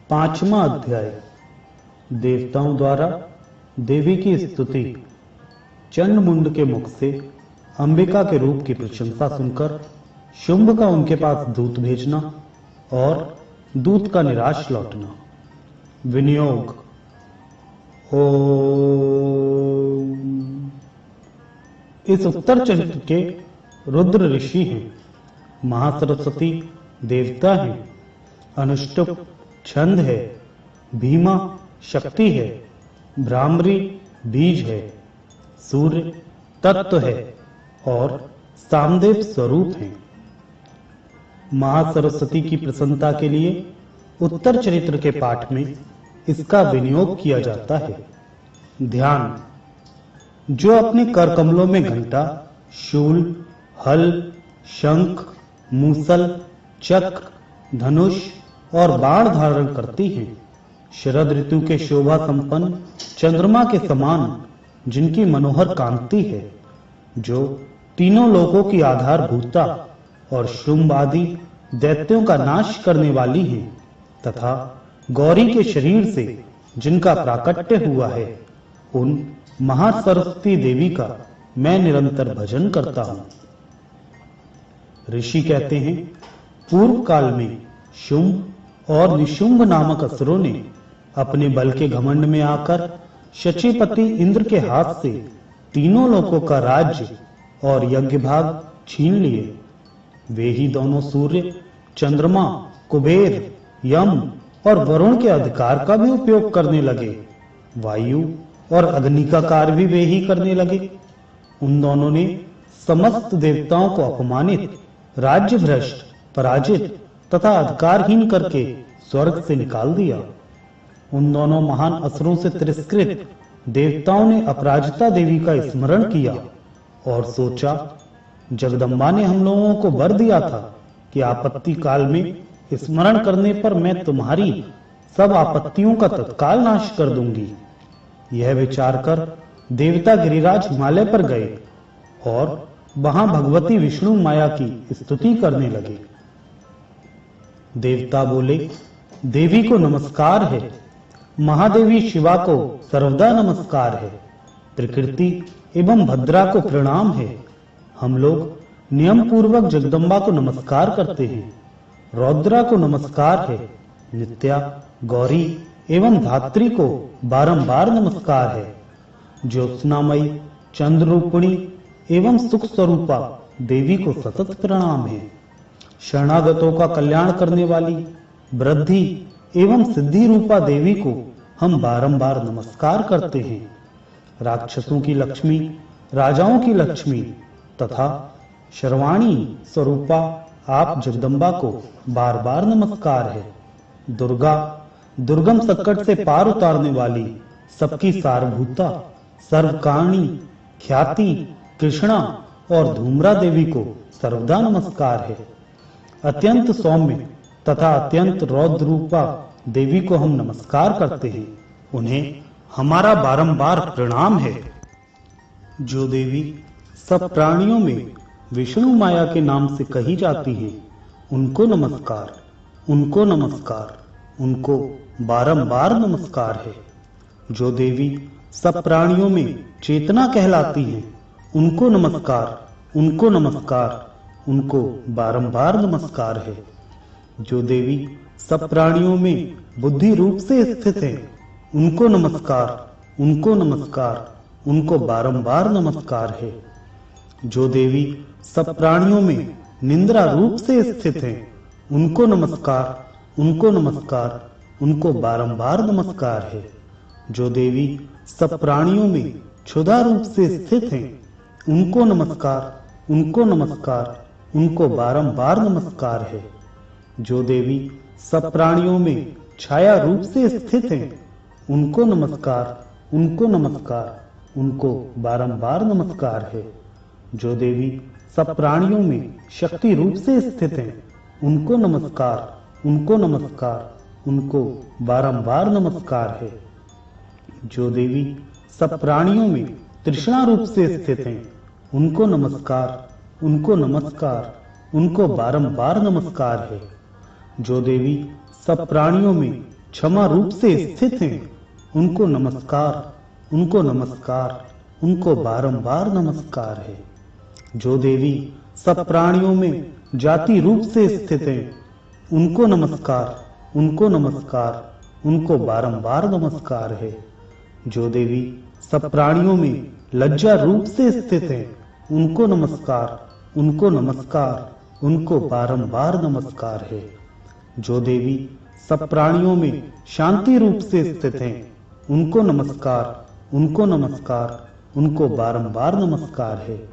5वां अध्याय। देवताओं द्वारा देवी की स्तुति। चंडमुंड के मुख से अंबिका के रूप की प्रशंसा सुनकर शुंभ का उनके पास दूत भेजना और दूत का निराश लौटना। विनियोग। ओम। इस उत्तर चरित्र के रुद्र ऋषि हैं, महासरस्वती देवता हैं, अनुष्टुप छंद है, भीमा शक्ति है, भ्रामरी बीज है, सूर्य तत्व है और सामदेव स्वरूप हैं। महासरस्वती की प्रसन्नता के लिए उत्तर चरित्र के पाठ में इसका विनियोग किया जाता है। ध्यान। जो अपने कर कमलों में घंटा, शूल, हल, शंख, मूसल, चक्र, धनुष और बाण धारण करती हैं, शरद ऋतु के शोभा संपन्न चंद्रमा के समान जिनकी मनोहर कांति है, जो तीनों लोकों की आधारभूता और शुंभ आदि दैत्यों का नाश करने वाली हैं, तथा गौरी के शरीर से जिनका प्राकट्य हुआ है, उन महासरस्वती देवी का मैं निरंतर भजन करता हूं। ऋषि कहते हैं, पूर्व काल में शुंभ और निशुंभ नामक असुरों ने अपने बल के घमंड में आकर शचीपति इंद्र के हाथ से तीनों लोकों का राज्य और यज्ञ भाग छीन लिए। वे ही दोनों सूर्य, चंद्रमा, कुबेर, यम और वरुण के अधिकार का भी उपयोग करने लगे। वायु और अग्नि का कार्य भी वे ही करने लगे। उन दोनों ने समस्त देवताओं को अपमानित, राज्य भ्रष्ट, पराजित तथा अधिकारहीन करके स्वर्ग से निकाल दिया। उन दोनों महान असुरों से तिरस्कृत देवताओं ने अपराजिता देवी का स्मरण किया और सोचा, जगदम्बा ने हम लोगों को वर दिया था कि आपत्ति काल में स्मरण करने पर मैं तुम्हारी सब आपत्तियों का तत्काल नाश कर दूंगी। यह विचार कर देवता गिरिराज हिमालय पर गए और वहां भगवती विष्णु माया की स्तुति करने लगे। देवता बोले, देवी को नमस्कार है, महादेवी शिवा को सर्वदा नमस्कार है, प्रकृति एवं भद्रा को प्रणाम है। हम लोग नियम पूर्वक जगदम्बा को नमस्कार करते हैं। रौद्रा को नमस्कार है, नित्या, गौरी एवं धात्री को बारंबार नमस्कार है, ज्योत्सनामयी, चंद्ररूपिणी एवं सुख स्वरूपा देवी को सतत प्रणाम है। शरणागतों का कल्याण करने वाली वृद्धि एवं सिद्धि रूपा देवी को हम बारंबार नमस्कार करते हैं। राक्षसों की लक्ष्मी, राजाओं की लक्ष्मी तथा शर्वाणी स्वरूपा आप जगदम्बा को बार बार नमस्कार है। दुर्गा, दुर्गम संकट से पार उतारने वाली, सबकी सारभूता, सर्वकारणी, ख्याति, कृष्णा और धूम्रा देवी को सर्वदा नमस्कार है। अत्यंत सौम्य तथा अत्यंत रौद्र रूपा देवी को हम नमस्कार करते हैं। उन्हें हमारा बारंबार प्रणाम है। जो देवी सब प्राणियों में विष्णु माया के नाम से कही जाती हैं, उनको नमस्कार, उनको नमस्कार, उनको बारंबार नमस्कार है। जो देवी सब प्राणियों में चेतना कहलाती हैं, उनको नमस्कार, उनको नमस्कार, उनको बारंबार नमस्कार है। जो देवी सब प्राणियों में बुद्धि रूप से स्थित है, उनको नमस्कार, उनको नमस्कार, उनको बारंबार नमस्कार है। जो देवी सब प्राणियों में निंद्रा रूप से स्थित है, उनको नमस्कार, उनको नमस्कार, उनको बारंबार नमस्कार है। जो देवी सब प्राणियों में क्षुधा रूप से स्थित हैं, उनको नमस्कार, उनको नमस्कार, उनको बारंबार नमस्कार है। जो देवी सब प्राणियों में छाया रूप से स्थित हैं, उनको नमस्कार, उनको नमस्कार, उनको बारंबार नमस्कार है। जो देवी सब प्राणियों में शक्ति रूप से स्थित हैं, उनको नमस्कार, उनको नमस्कार, उनको बारंबार नमस्कार है। जो देवी सब प्राणियों में तृष्णा रूप से स्थित हैं, उनको नमस्कार, उनको नमस्कार, उनको बारंबार नमस्कार है। जो देवी सब प्राणियों में क्षमा रूप से स्थित हैं, उनको नमस्कार, उनको नमस्कार, उनको बारंबार नमस्कार है। जो देवी सब प्राणियों में जाति रूप से स्थित हैं, उनको नमस्कार, उनको नमस्कार, उनको बारंबार नमस्कार है। जो देवी सब प्राणियों में लज्जा रूप से स्थित हैं, उनको नमस्कार, उनको नमस्कार, उनको बारंबार नमस्कार है। जो देवी सब प्राणियों में शांति रूप से स्थित हैं, उनको नमस्कार, उनको नमस्कार, उनको बारंबार नमस्कार है।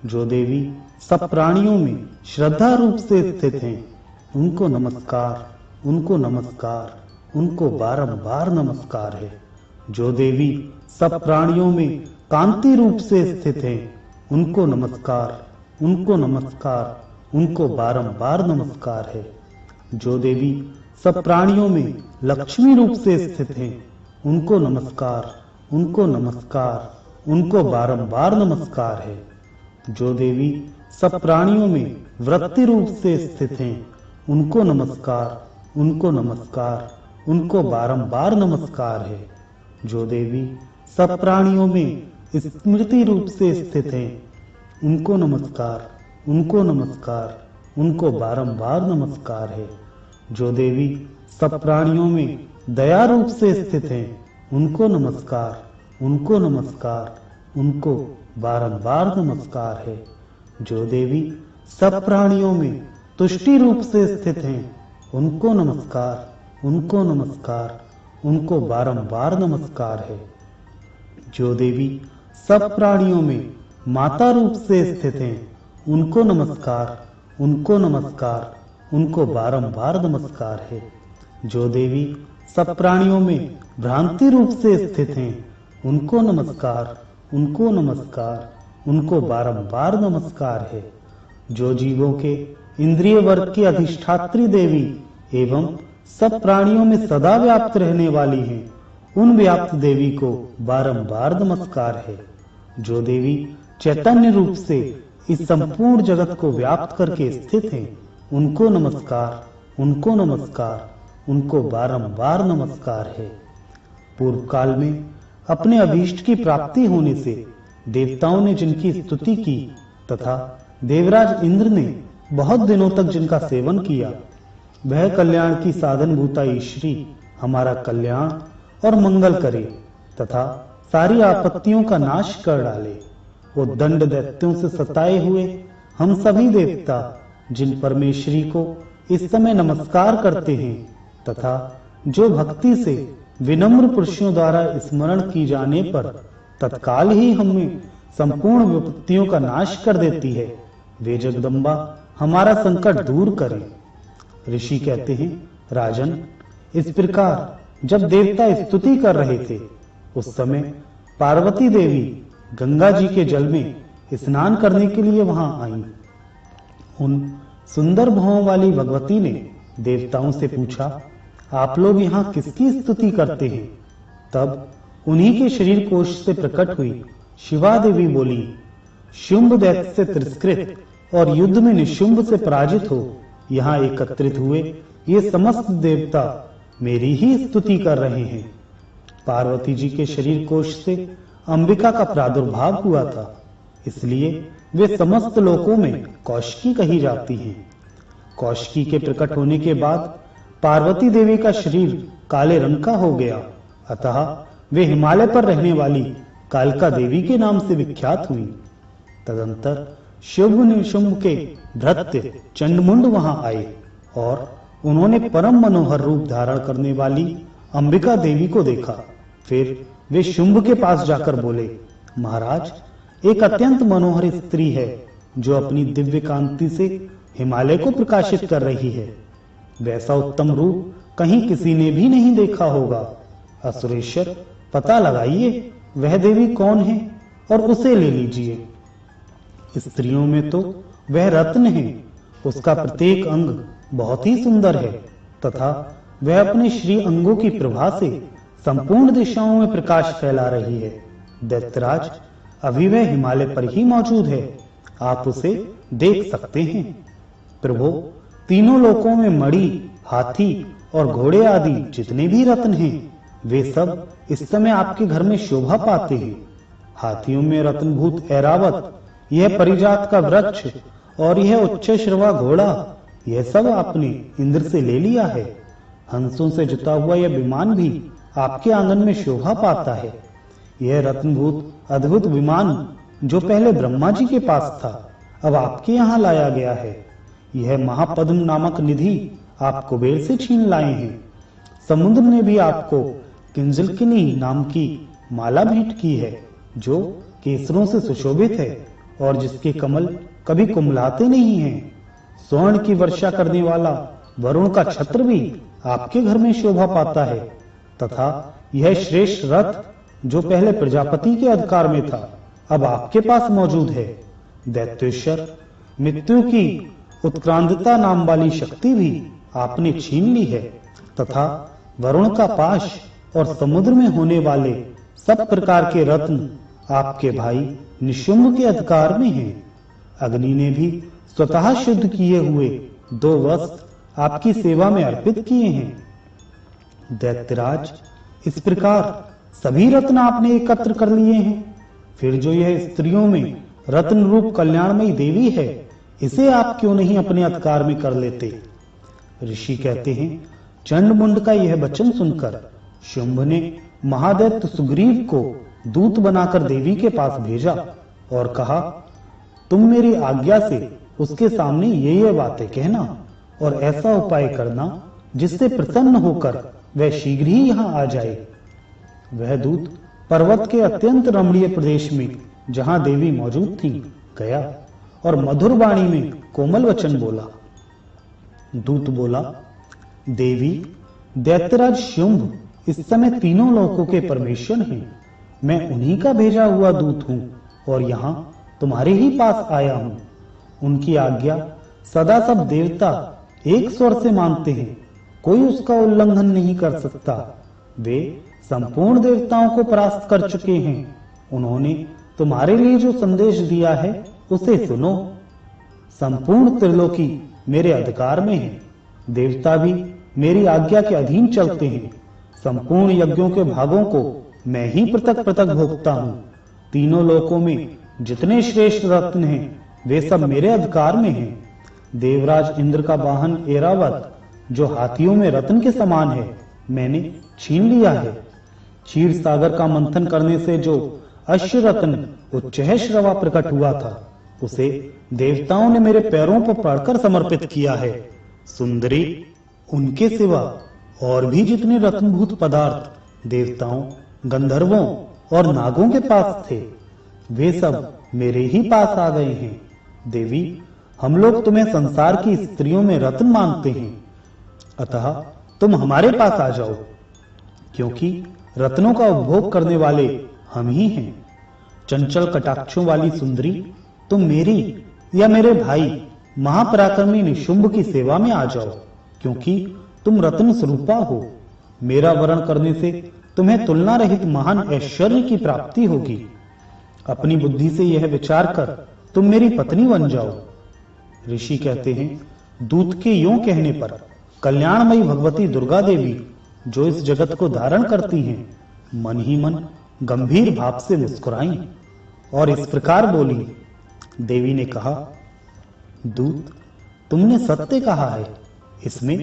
जो देवी सब प्राणियों में श्रद्धा रूप से स्थित हैं, उनको नमस्कार, उनको नमस्कार, उनको बारंबार नमस्कार है। जो देवी सब प्राणियों में कांति रूप से स्थित हैं, उनको नमस्कार, उनको नमस्कार, उनको बारंबार नमस्कार है। जो देवी सब प्राणियों में लक्ष्मी रूप से स्थित हैं, उनको नमस्कार, उनको नमस्कार, उनको बारंबार नमस्कार है। जो देवी सब प्राणियों में वृत्ति रूप से स्थित हैं, उनको नमस्कार, उनको नमस्कार, उनको बारंबार नमस्कार है। जो देवी सब प्राणियों में स्मृति रूप से स्थित हैं, उनको नमस्कार, उनको नमस्कार, उनको बारंबार नमस्कार है। जो देवी सब प्राणियों में दया रूप से स्थित हैं, उनको नमस्कार, उनको नमस्कार, उनको बारंबार नमस्कार है। जो देवी सब प्राणियों में तुष्टि रूप से स्थित हैं, उनको नमस्कार, उनको नमस्कार, उनको बारंबार नमस्कार है। जो देवी सब प्राणियों में माता रूप से स्थित हैं, उनको नमस्कार, उनको नमस्कार, उनको बारंबार नमस्कार है। जो देवी सब प्राणियों में भ्रांति रूप से स्थित हैं, उनको नमस्कार, उनको नमस्कार, उनको बारंबार नमस्कार है। जो जीवों के इंद्रिय वर्ग की अधिष्ठात्री देवी एवं सब प्राणियों में सदा व्याप्त रहने वाली हैं, उन व्याप्त देवी को बारंबार नमस्कार है। जो देवी चैतन्य रूप से इस संपूर्ण जगत को व्याप्त करके स्थित हैं, उनको नमस्कार, उनको नमस्कार, उनको बारंबार नमस्कार है। पूर्व काल में अपने अभीष्ट की प्राप्ति होने से देवताओं ने जिनकी स्तुति की तथा देवराज इंद्र ने बहुत दिनों तक जिनका सेवन किया, वह कल्याण की साधन भूता ईश्वरी हमारा कल्याण और मंगल करे तथा सारी आपत्तियों का नाश कर डाले। वो दंड दैत्यों से सताए हुए हम सभी देवता जिन परमेश्वरी को इस समय नमस्कार करते हैं तथा जो भक्ति से विनम्र पुरुषों द्वारा स्मरण की जाने पर तत्काल ही हमें संपूर्ण विपत्तियों का नाश कर देती है, वे जगदम्बा हमारा संकट दूर करें। ऋषि कहते हैं, राजन, इस प्रकार जब देवता स्तुति कर रहे थे, उस समय पार्वती देवी गंगा जी के जल में स्नान करने के लिए वहां आई। उन सुंदर भावों वाली भगवती ने देवताओं से पूछा, आप लोग यहाँ किसकी स्तुति करते हैं? तब उन्हीं के शरीर कोश से प्रकट हुई शिवा देवी बोली, शुंभ दैत्य से तिरस्कृत और युद्ध में निशुंभ से पराजित हो यहाँ एकत्रित हुए ये समस्त देवता मेरी ही स्तुति कर रहे हैं। पार्वती जी के शरीर कोश से अंबिका का प्रादुर्भाव हुआ था, इसलिए वे समस्त लोकों में कौशिकी कही जाती हैं। कौशिकी के प्रकट होने के बाद पार्वती देवी का शरीर काले रंग का हो गया, अतः वे हिमालय पर रहने वाली कालका देवी के नाम से विख्यात हुई। तदंतर शुंभ निशुंभ के भृत्य चंडमुंड वहां आए और उन्होंने परम मनोहर रूप धारण करने वाली अंबिका देवी को देखा। फिर वे शुंभ के पास जाकर बोले, महाराज, एक अत्यंत मनोहर स्त्री है जो अपनी दिव्य कांति से हिमालय को प्रकाशित कर रही है। वैसा उत्तम रूप कहीं किसी ने भी नहीं देखा होगा। असुरेश्वर, पता लगाइए वह देवी कौन है और उसे ले लीजिए। स्त्रियों में तो वह रत्न है, उसका प्रत्येक अंग बहुत ही सुंदर है तथा वह अपने श्री अंगों की प्रभा से संपूर्ण दिशाओं में प्रकाश फैला रही है। दैत्यराज, अभी वह हिमालय पर ही मौजूद है, आप उसे देख सकते हैं। प्रभु, तीनों लोकों में मणि, हाथी और घोड़े आदि जितने भी रत्न हैं वे सब इस समय आपके घर में शोभा पाते हैं। हाथियों में रत्नभूत ऐरावत, यह परिजात का वृक्ष और यह उच्च श्रवा घोड़ा, यह सब आपने इंद्र से ले लिया है। हंसों से जुता हुआ यह विमान भी आपके आंगन में शोभा पाता है। यह रत्नभूत अद्भुत विमान जो पहले ब्रह्मा जी के पास था, अब आपके यहाँ लाया गया है। यह महापद्म नामक निधि आप कुबेर से छीन लाए हैं। समुद्र ने भी आपको किंजलकिनी नाम की माला भेंट की है, जो केसरों से सुशोभित है और जिसके कमल कभी कुमलाते नहीं हैं। स्वर्ण की वर्षा करने वाला वरुण का छत्र भी आपके घर में शोभा पाता है, तथा यह श्रेष्ठ रथ जो पहले प्रजापति के अधिकार में था, अब आपके पास मौजूद है। दैत्योश्वर मृत्यु की उत्क्रांतता नाम वाली शक्ति भी आपने छीन ली है, तथा वरुण का पाश और समुद्र में होने वाले सब प्रकार के रत्न आपके भाई निशुंभ के अधिकार में हैं। अग्नि ने भी स्वतः शुद्ध किए हुए 2 वस्त्र आपकी सेवा में अर्पित किए हैं। दैत्यराज, इस प्रकार सभी रत्न आपने एकत्र कर लिए हैं। फिर जो यह स्त्रियों में रत्न रूप कल्याणमयी देवी है, इसे आप क्यों नहीं अपने अधिकार में कर लेते? ऋषि कहते हैं, चंडमुंड का यह वचन सुनकर शुंभ ने महादैत्य सुग्रीव को दूत बनाकर देवी के पास भेजा और कहा, तुम मेरी आज्ञा से उसके सामने ये बातें कहना और ऐसा उपाय करना जिससे प्रसन्न होकर वह शीघ्र ही यहाँ आ जाए। वह दूत पर्वत के अत्यंत रमणीय प्रदेश में जहाँ देवी मौजूद थी गया और मधुर वाणी में कोमल वचन बोला। दूत बोला, देवी, दैत्यराज शुंभ इस समय तीनों लोकों के परमेश्वर हैं। मैं उन्हीं का भेजा हुआ दूत हूँ और यहाँ तुम्हारे ही पास आया हूँ। उनकी आज्ञा सदा सब देवता एक स्वर से मानते हैं, कोई उसका उल्लंघन नहीं कर सकता। वे संपूर्ण देवताओं को परास्त कर चुके हैं। उन्होंने तुम्हारे लिए जो संदेश दिया है उसे सुनो। संपूर्ण त्रिलोकी मेरे अधिकार में है। देवता भी मेरी आज्ञा के अधीन चलते हैं। संपूर्ण यज्ञों के भागों को मैं ही पृथक पृथक भोगता हूँ। तीनों लोकों में जितने श्रेष्ठ रत्न हैं वे सब मेरे अधिकार में हैं। देवराज इंद्र का वाहन ऐरावत जो हाथियों में रत्न के समान है, मैंने छीन लिया है। क्षीर सागर का मंथन करने से जो अश्व रत्न उच्चैः श्रवा प्रकट हुआ था, उसे देवताओं ने मेरे पैरों पर पड़कर समर्पित किया है। सुंदरी, उनके सिवा और भी जितने रत्नभूत पदार्थ देवताओं, गंधर्वों और नागों के पास थे, वे सब मेरे ही पास आ गए हैं। देवी, हम लोग तुम्हें संसार की स्त्रियों में रत्न मानते हैं, अतः तुम हमारे पास आ जाओ, क्योंकि रत्नों का उपभोग करने वाले हम ही हैं। चंचल कटाक्षों वाली सुंदरी, तुम मेरी या मेरे भाई महापराक्रमी निशुंभ की सेवा में आ जाओ, क्योंकि तुम रत्न स्वरूपा हो। मेरा वरण करने से तुम्हें तुलना रहित महान ऐश्वर्य की प्राप्ति होगी। अपनी बुद्धि से यह विचार कर तुम मेरी पत्नी बन जाओ। ऋषि कहते हैं, दूत के यों कहने पर कल्याणमयी भगवती दुर्गा देवी, जो इस जगत को धारण करती हैं, मन ही मन गंभीर भाव से मुस्कुराई और इस प्रकार बोली। देवी ने कहा, दूत, तुमने सत्य कहा है, इसमें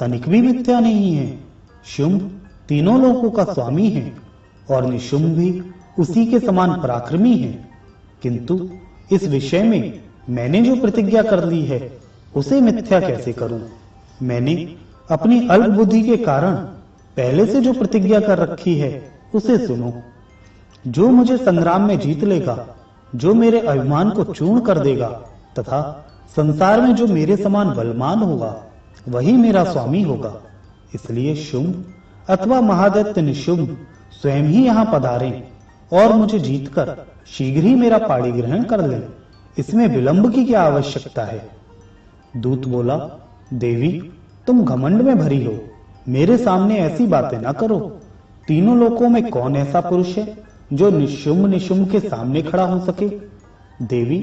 तनिक भी मिथ्या नहीं है। शुंभ तीनों लोकों का स्वामी है और निशुंभ भी उसी के समान पराक्रमी है, किंतु इस विषय में मैंने जो प्रतिज्ञा कर ली है उसे मिथ्या कैसे करूं? मैंने अपनी अल्प बुद्धि के कारण पहले से जो प्रतिज्ञा कर रखी है उसे सुनो। जो मुझे संग्राम में जीत लेगा, जो मेरे अभिमान को चूर्ण कर देगा तथा संसार में जो मेरे समान बलवान होगा, वही मेरा स्वामी होगा। इसलिए शुंभ अथवा महादैत्य निशुंभ स्वयं ही यहाँ पधारें और मुझे जीतकर शीघ्र ही मेरा पाणी ग्रहण कर लें। इसमें विलंब की क्या आवश्यकता है? दूत बोला, देवी, तुम घमंड में भरी हो, मेरे सामने ऐसी बातें ना करो। तीनों लोकों में कौन ऐसा पुरुष है जो निशुंभ के सामने खड़ा हो सके? देवी,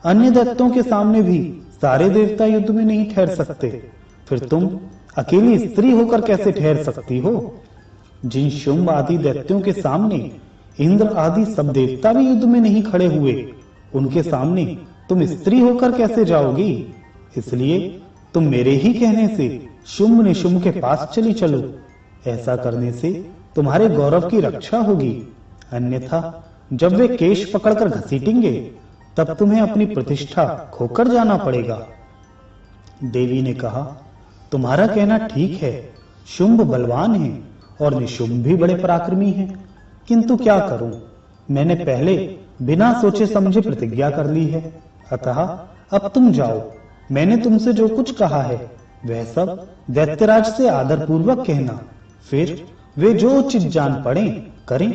अन्य दैत्यों के सामने भी सारे देवता युद्ध में नहीं ठहर सकते। फिर तुम अकेली स्त्री होकर कैसे ठहर सकती हो? जिन शुंभ आदि दैत्यों के सामने इंद्र आदि सब देवता भी युद्ध में नहीं खड़े हुए, उनके सामने तुम स्त्री होकर कैसे जाओगी? इसलिए तुम मेरे ही कहने से शुंभ निशुंभ के पास चली चलो। ऐसा करने से तुम्हारे गौरव की रक्षा होगी, अन्यथा जब वे केश पकड़कर घसीटेंगे तब तुम्हें अपनी प्रतिष्ठा खोकर जाना पड़ेगा। देवी ने कहा, तुम्हारा कहना ठीक है, शुंभ बलवान है और निशुंभ भी बड़े पराक्रमी हैं, किंतु क्या करूं? मैंने पहले बिना सोचे समझे प्रतिज्ञा कर ली है, अतः अब तुम जाओ। मैंने तुमसे जो कुछ कहा है वह सब दैत्यराज से आदर पूर्वक कहना, फिर वे जो उचित जान पड़े करें।